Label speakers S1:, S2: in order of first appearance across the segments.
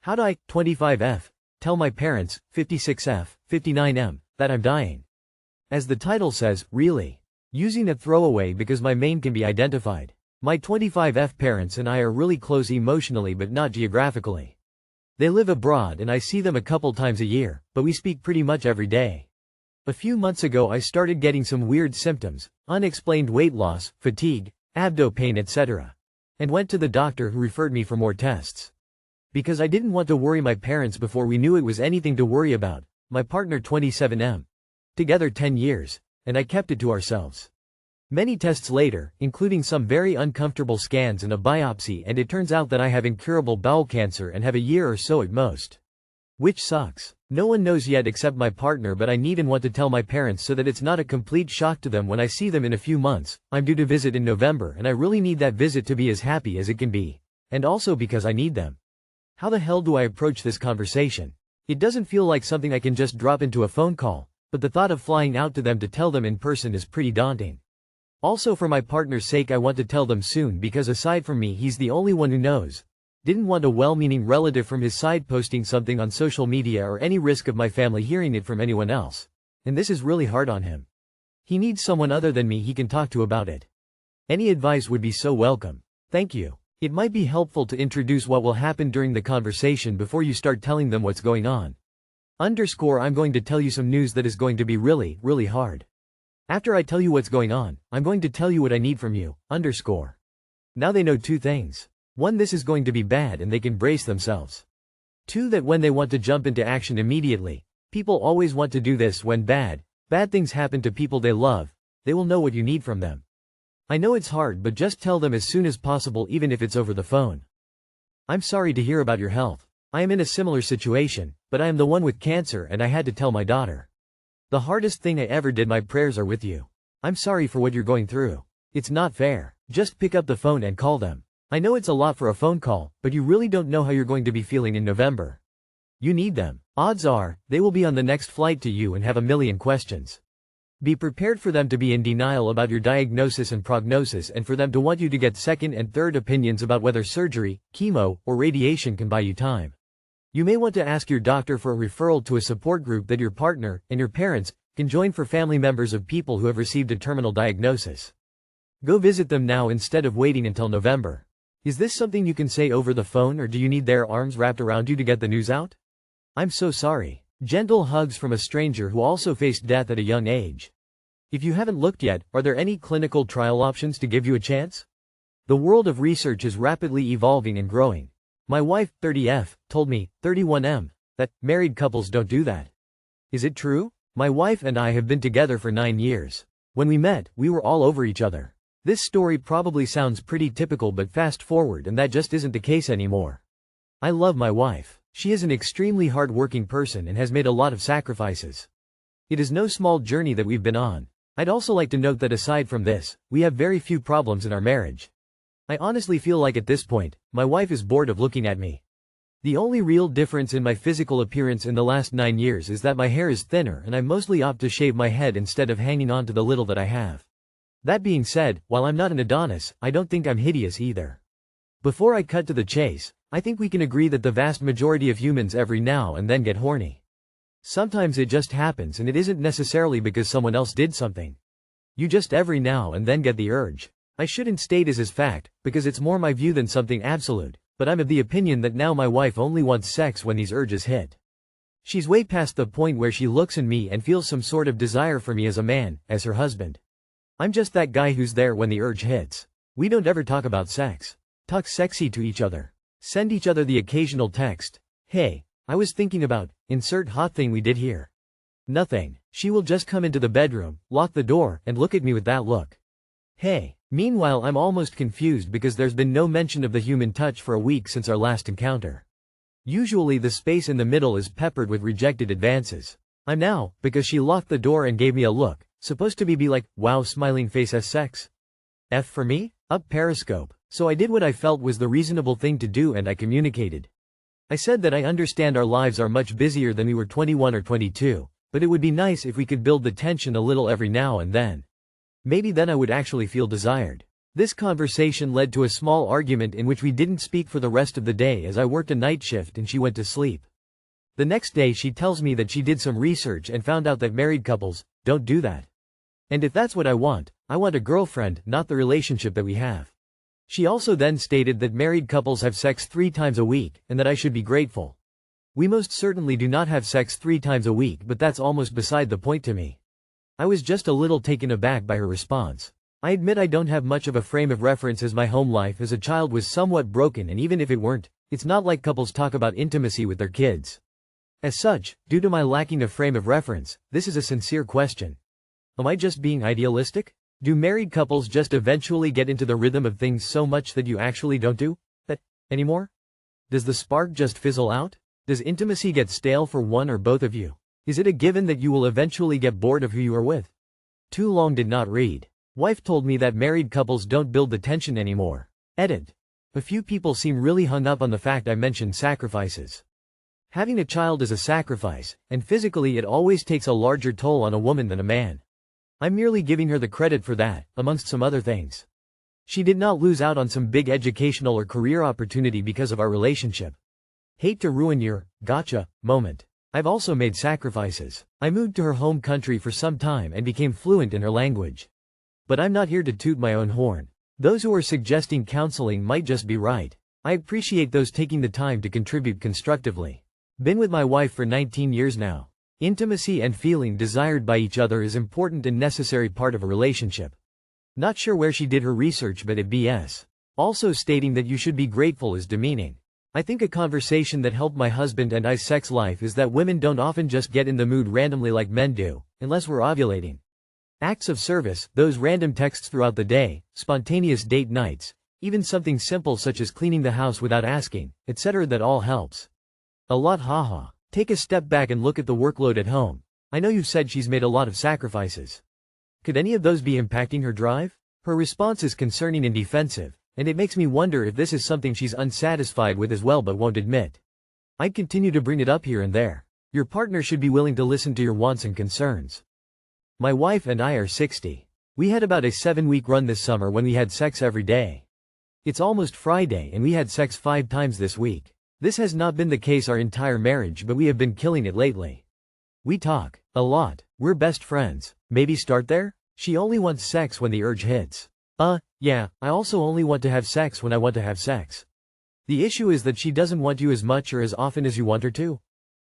S1: How do I, 25F, tell my parents, 56F, 59M, that I'm dying? As the title says, really. Using a throwaway because my main can be identified. My 25F parents and I are really close emotionally but not geographically. They live abroad and I see them a couple times a year, but we speak pretty much every day. A few months ago I started getting some weird symptoms, unexplained weight loss, fatigue, abdo pain etc. And went to the doctor who referred me for more tests. Because I didn't want to worry my parents before we knew it was anything to worry about, my partner 27M. Together 10 years, and I kept it to ourselves. Many tests later, including some very uncomfortable scans and a biopsy, and it turns out that I have incurable bowel cancer and have a year or so at most. Which sucks. No one knows yet except my partner, but I need and want to tell my parents so that it's not a complete shock to them when I see them in a few months. I'm due to visit in November and I really need that visit to be as happy as it can be. And also because I need them. How the hell do I approach this conversation? It doesn't feel like something I can just drop into a phone call, but the thought of flying out to them to tell them in person is pretty daunting. Also for my partner's sake I want to tell them soon because aside from me he's the only one who knows. Didn't want a well-meaning relative from his side posting something on social media or any risk of my family hearing it from anyone else. And this is really hard on him. He needs someone other than me he can talk to about it. Any advice would be so welcome. Thank you. It might be helpful to introduce what will happen during the conversation before you start telling them what's going on. I'm going to tell you some news that is going to be really, really hard. After I tell you what's going on, I'm going to tell you what I need from you, . Now they know two things. 1, this is going to be bad and they can brace themselves. 2, that when they want to jump into action immediately, people always want to do this when bad things happen to people they love, they will know what you need from them. I know it's hard, but just tell them as soon as possible even if it's over the phone. I'm sorry to hear about your health. I am in a similar situation, but I am the one with cancer and I had to tell my daughter. The hardest thing I ever did. My prayers are with you. I'm sorry for what you're going through. It's not fair. Just pick up the phone and call them. I know it's a lot for a phone call, but you really don't know how you're going to be feeling in November. You need them. Odds are, they will be on the next flight to you and have a million questions. Be prepared for them to be in denial about your diagnosis and prognosis and for them to want you to get second and third opinions about whether surgery, chemo, or radiation can buy you time. You may want to ask your doctor for a referral to a support group that your partner and your parents can join for family members of people who have received a terminal diagnosis. Go visit them now instead of waiting until November. Is this something you can say over the phone or do you need their arms wrapped around you to get the news out? I'm so sorry. Gentle hugs from a stranger who also faced death at a young age. If you haven't looked yet, are there any clinical trial options to give you a chance? The world of research is rapidly evolving and growing. My wife, 30F, told me, 31M, that married couples don't do that. Is it true? My wife and I have been together for 9 years. When we met, we were all over each other. This story probably sounds pretty typical, but fast forward and that just isn't the case anymore. I love my wife. She is an extremely hard-working person and has made a lot of sacrifices. It is no small journey that we've been on. I'd also like to note that aside from this, we have very few problems in our marriage. I honestly feel like at this point, my wife is bored of looking at me. The only real difference in my physical appearance in the last 9 years is that my hair is thinner and I mostly opt to shave my head instead of hanging on to the little that I have. That being said, while I'm not an Adonis, I don't think I'm hideous either. Before I cut to the chase, I think we can agree that the vast majority of humans every now and then get horny. Sometimes it just happens and it isn't necessarily because someone else did something. You just every now and then get the urge. I shouldn't state it as fact, because it's more my view than something absolute, but I'm of the opinion that now my wife only wants sex when these urges hit. She's way past the point where she looks at me and feels some sort of desire for me as a man, as her husband. I'm just that guy who's there when the urge hits. We don't ever talk about sex. Talk sexy to each other. Send each other the occasional text. Hey, I was thinking about, insert hot thing we did here. Nothing. She will just come into the bedroom, lock the door, and look at me with that look. Hey. Meanwhile I'm almost confused because there's been no mention of the human touch for a week since our last encounter. Usually the space in the middle is peppered with rejected advances. I'm now, because she locked the door and gave me a look, supposed to be like, wow smiling face as sex? F for me? Up Periscope. So I did what I felt was the reasonable thing to do and I communicated. I said that I understand our lives are much busier than we were 21 or 22, but it would be nice if we could build the tension a little every now and then. Maybe then I would actually feel desired. This conversation led to a small argument in which we didn't speak for the rest of the day as I worked a night shift and she went to sleep. The next day she tells me that she did some research and found out that married couples don't do that. And if that's what I want a girlfriend, not the relationship that we have. She also then stated that married couples have sex 3 times a week, and that I should be grateful. We most certainly do not have sex 3 times a week, but that's almost beside the point to me. I was just a little taken aback by her response. I admit I don't have much of a frame of reference as my home life as a child was somewhat broken, and even if it weren't, it's not like couples talk about intimacy with their kids. As such, due to my lacking of frame of reference, this is a sincere question. Am I just being idealistic? Do married couples just eventually get into the rhythm of things so much that you actually don't do that anymore? Does the spark just fizzle out? Does intimacy get stale for one or both of you? Is it a given that you will eventually get bored of who you are with? Too long did not read. Wife told me that married couples don't build the tension anymore. Edit. A few people seem really hung up on the fact I mentioned sacrifices. Having a child is a sacrifice, and physically it always takes a larger toll on a woman than a man. I'm merely giving her the credit for that, amongst some other things. She did not lose out on some big educational or career opportunity because of our relationship. Hate to ruin your gotcha moment. I've also made sacrifices. I moved to her home country for some time and became fluent in her language. But I'm not here to toot my own horn. Those who are suggesting counseling might just be right. I appreciate those taking the time to contribute constructively. Been with my wife for 19 years now. Intimacy and feeling desired by each other is important and necessary part of a relationship. Not sure where she did her research, but it BS. Also stating that you should be grateful is demeaning. I think a conversation that helped my husband and I's sex life is that women don't often just get in the mood randomly like men do, unless we're ovulating. Acts of service, those random texts throughout the day, spontaneous date nights, even something simple such as cleaning the house without asking, etc. that all helps. A lot, haha. Take a step back and look at the workload at home. I know you've said she's made a lot of sacrifices. Could any of those be impacting her drive? Her response is concerning and defensive, and it makes me wonder if this is something she's unsatisfied with as well but won't admit. I'd continue to bring it up here and there. Your partner should be willing to listen to your wants and concerns. My wife and I are 60. We had about a 7-week run this summer when we had sex every day. It's almost Friday and we had sex 5 times this week. This has not been the case our entire marriage, but we have been killing it lately. We talk a lot. We're best friends. Maybe start there? She only wants sex when the urge hits. Yeah, I also only want to have sex when I want to have sex. The issue is that she doesn't want you as much or as often as you want her to.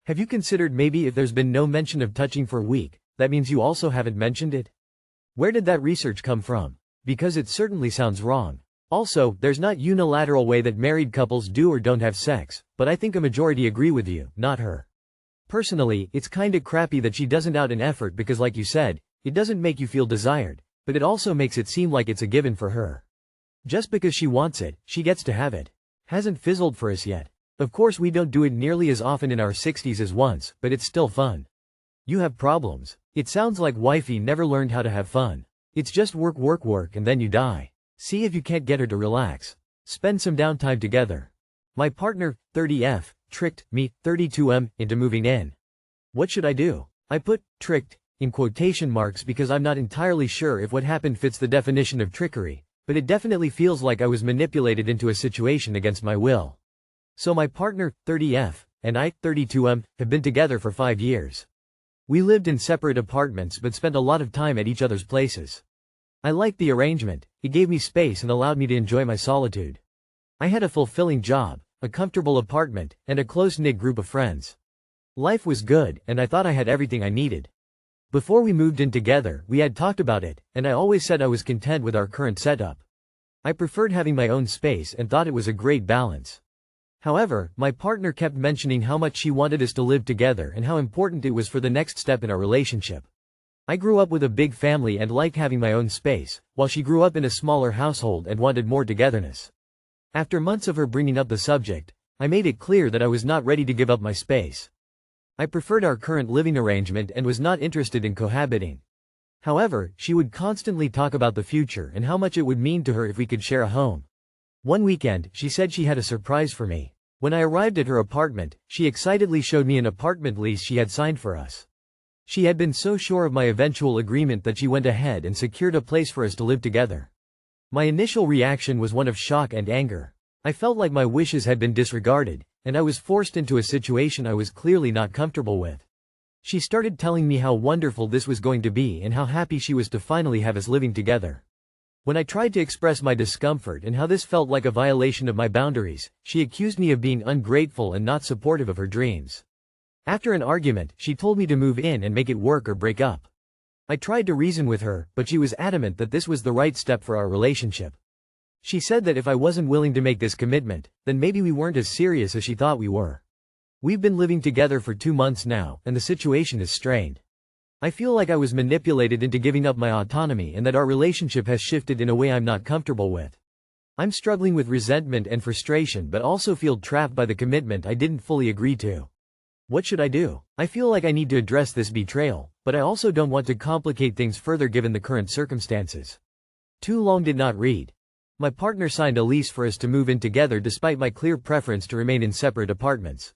S1: Have you considered maybe if there's been no mention of touching for a week, that means you also haven't mentioned it? Where did that research come from? Because it certainly sounds wrong. Also, there's not unilateral way that married couples do or don't have sex, but I think a majority agree with you, not her. Personally, it's kinda crappy that she doesn't out an effort because like you said, it doesn't make you feel desired, but it also makes it seem like it's a given for her. Just because she wants it, she gets to have it. Hasn't fizzled for us yet. Of course we don't do it nearly as often in our 60s as once, but it's still fun. You have problems. It sounds like wifey never learned how to have fun. It's just work and then you die. See if you can't get her to relax. Spend some downtime together. My partner, 30F, tricked me, 32M, into moving in. What should I do? I put tricked in quotation marks because I'm not entirely sure if what happened fits the definition of trickery, but it definitely feels like I was manipulated into a situation against my will. So my partner, 30F, and I, 32M, have been together for 5 years. We lived in separate apartments but spent a lot of time at each other's places. I liked the arrangement. It gave me space and allowed me to enjoy my solitude. I had a fulfilling job, a comfortable apartment, and a close-knit group of friends. Life was good, and I thought I had everything I needed. Before we moved in together, we had talked about it, and I always said I was content with our current setup. I preferred having my own space and thought it was a great balance. However, my partner kept mentioning how much she wanted us to live together and how important it was for the next step in our relationship. I grew up with a big family and liked having my own space, while she grew up in a smaller household and wanted more togetherness. After months of her bringing up the subject, I made it clear that I was not ready to give up my space. I preferred our current living arrangement and was not interested in cohabiting. However, she would constantly talk about the future and how much it would mean to her if we could share a home. One weekend, she said she had a surprise for me. When I arrived at her apartment, she excitedly showed me an apartment lease she had signed for us. She had been so sure of my eventual agreement that she went ahead and secured a place for us to live together. My initial reaction was one of shock and anger. I felt like my wishes had been disregarded, and I was forced into a situation I was clearly not comfortable with. She started telling me how wonderful this was going to be and how happy she was to finally have us living together. When I tried to express my discomfort and how this felt like a violation of my boundaries, she accused me of being ungrateful and not supportive of her dreams. After an argument, she told me to move in and make it work or break up. I tried to reason with her, but she was adamant that this was the right step for our relationship. She said that if I wasn't willing to make this commitment, then maybe we weren't as serious as she thought we were. We've been living together for 2 months now, and the situation is strained. I feel like I was manipulated into giving up my autonomy and that our relationship has shifted in a way I'm not comfortable with. I'm struggling with resentment and frustration but also feel trapped by the commitment I didn't fully agree to. What should I do? I feel like I need to address this betrayal, but I also don't want to complicate things further given the current circumstances. Too long did not read. My partner signed a lease for us to move in together despite my clear preference to remain in separate apartments.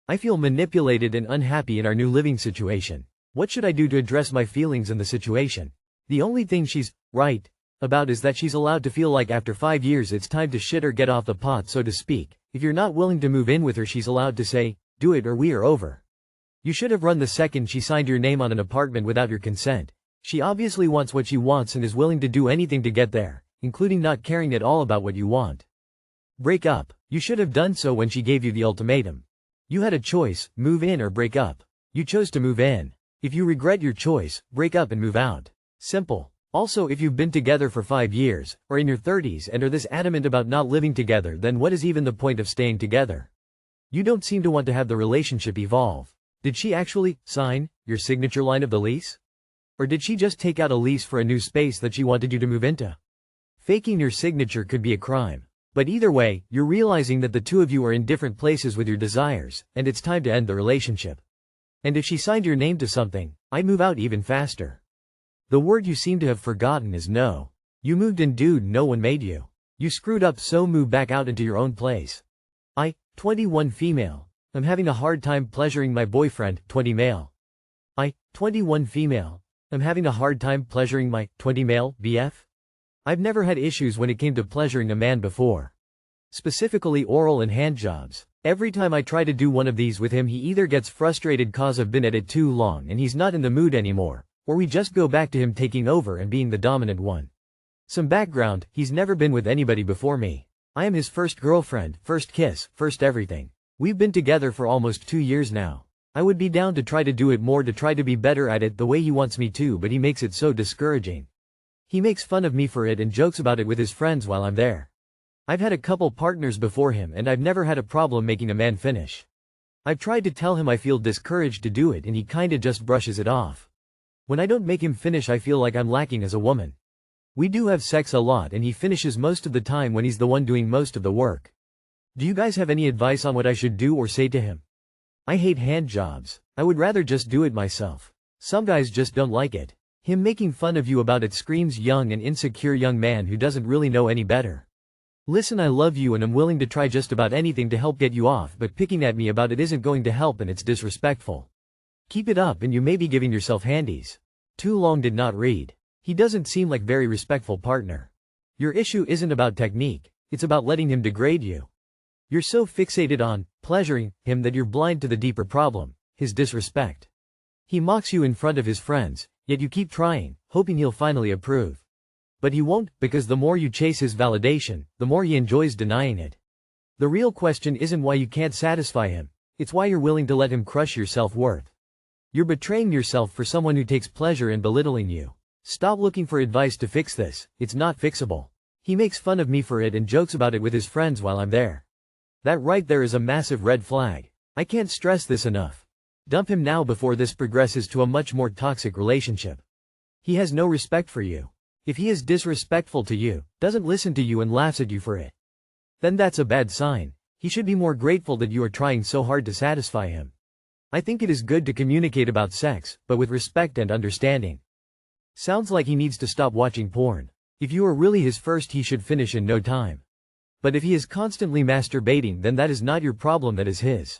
S1: I feel manipulated and unhappy in our new living situation. What should I do to address my feelings in the situation? The only thing she's right about is that she's allowed to feel like after 5 years it's time to shit or get off the pot, so to speak. If you're not willing to move in with her, she's allowed to say, "Do it or we are over." You should have run the second she signed your name on an apartment without your consent. She obviously wants what she wants and is willing to do anything to get there, including not caring at all about what you want. Break up. You should have done so when she gave you the ultimatum. You had a choice, move in or break up. You chose to move in. If you regret your choice, break up and move out. Simple. Also, if you've been together for 5 years, or in your 30s and are this adamant about not living together, then what is even the point of staying together? You don't seem to want to have the relationship evolve. Did she actually sign your signature line of the lease? Or did she just take out a lease for a new space that she wanted you to move into? Faking your signature could be a crime. But either way, you're realizing that the two of you are in different places with your desires, and it's time to end the relationship. And if she signed your name to something, I'd move out even faster. The word you seem to have forgotten is no. You moved in, dude, no one made you. You screwed up, so move back out into your own place. 21 female. I'm having a hard time pleasuring my boyfriend, 20 male. 21 female. I'm having a hard time pleasuring my 20 male BF. I've never had issues when it came to pleasuring a man before. Specifically oral and hand jobs. Every time I try to do one of these with him, he either gets frustrated cause I've been at it too long and he's not in the mood anymore, or we just go back to him taking over and being the dominant one. Some background: he's never been with anybody before me. I am his first girlfriend, first kiss, first everything. We've been together for almost 2 years now. I would be down to try to do it more, to try to be better at it the way he wants me to, but he makes it so discouraging. He makes fun of me for it and jokes about it with his friends while I'm there. I've had a couple partners before him and I've never had a problem making a man finish. I've tried to tell him I feel discouraged to do it and he kinda just brushes it off. When I don't make him finish, I feel like I'm lacking as a woman. We do have sex a lot and he finishes most of the time when he's the one doing most of the work. Do you guys have any advice on what I should do or say to him? I hate hand jobs. I would rather just do it myself. Some guys just don't like it. Him making fun of you about it screams young and insecure young man who doesn't really know any better. Listen, I love you and I'm willing to try just about anything to help get you off, but picking at me about it isn't going to help and it's disrespectful. Keep it up and you may be giving yourself handies. Too long did not read. He doesn't seem like very respectful partner. Your issue isn't about technique, it's about letting him degrade you. You're so fixated on pleasuring him that you're blind to the deeper problem, his disrespect. He mocks you in front of his friends, yet you keep trying, hoping he'll finally approve. But he won't, because the more you chase his validation, the more he enjoys denying it. The real question isn't why you can't satisfy him, it's why you're willing to let him crush your self-worth. You're betraying yourself for someone who takes pleasure in belittling you. Stop looking for advice to fix this, it's not fixable. He makes fun of me for it and jokes about it with his friends while I'm there. That right there is a massive red flag. I can't stress this enough. Dump him now before this progresses to a much more toxic relationship. He has no respect for you. If he is disrespectful to you, doesn't listen to you and laughs at you for it, then that's a bad sign. He should be more grateful that you are trying so hard to satisfy him. I think it is good to communicate about sex, but with respect and understanding. Sounds like he needs to stop watching porn. If you are really his first, he should finish in no time. But if he is constantly masturbating, then that is not your problem, that is his.